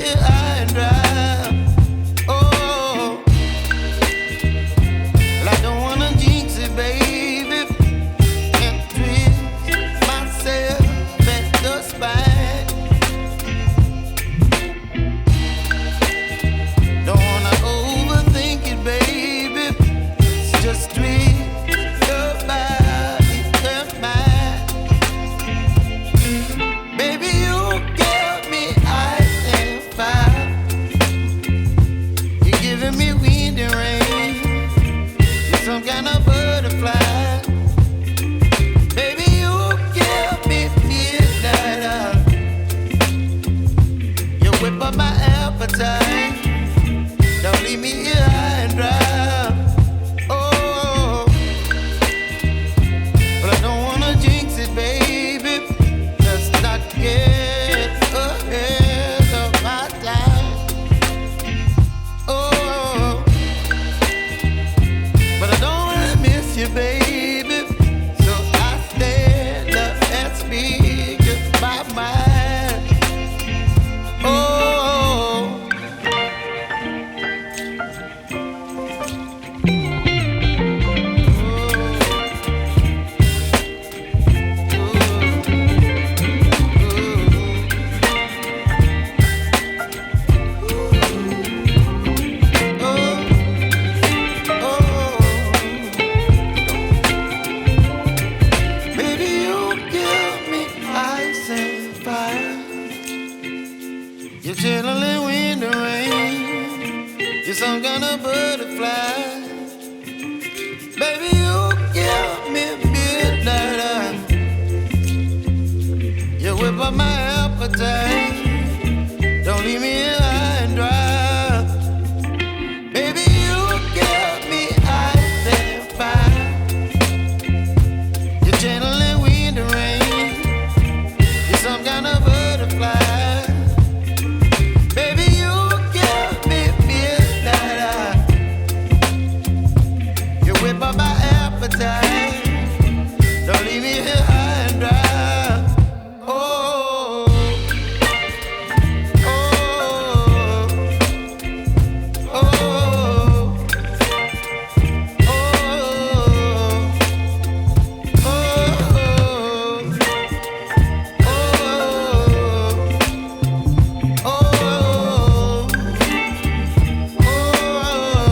here high and dry. Oh, well, I don't wanna jinx it, baby, and twist myself at the spine. Don't wanna overthink it, baby. It's just twist your body and mine. Baby, you give me ice and fire. You're giving me wind and rain. You're some kind of butterfly. Baby, you give me midnight. You whip up my appetite. Don't leave me here high and dry. Oh, but I don't wanna jinx it, baby. Let's not get ahead of my time. Oh, but I don't wanna miss you, baby. So I stand up and speak just my mind. Oh. Baby, you give me ice and fire. You're chilling wind and rain. You're some kind of butterfly. Baby, you give me midnight. You whip up my appetite.